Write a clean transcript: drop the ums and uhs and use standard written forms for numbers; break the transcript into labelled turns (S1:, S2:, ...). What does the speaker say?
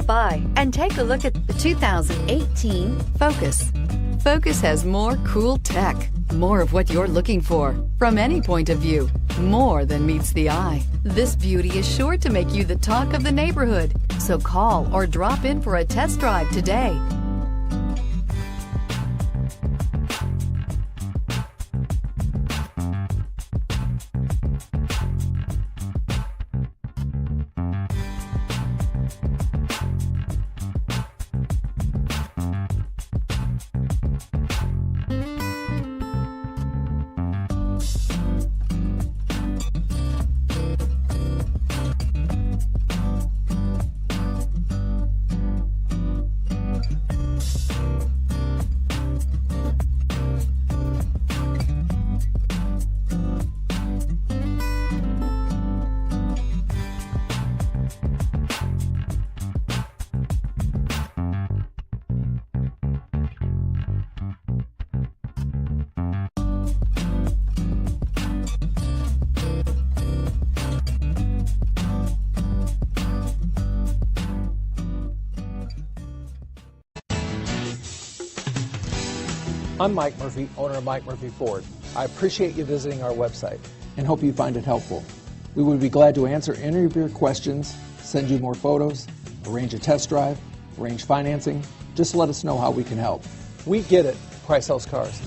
S1: by and take a look at the 2018 Focus. Focus has more cool tech, more of what you're looking for, from any point of view, more than meets the eye. This beauty is sure to make you the talk of the neighborhood, so call or drop in for a test drive today.
S2: I'm Mike Murphy, owner of Mike Murphy Ford. I appreciate you visiting our website and hope you find it helpful. We would be glad to answer any of your questions, send you more photos, arrange a test drive, arrange financing. Just let us know how we can help. We get it. Price sells cars.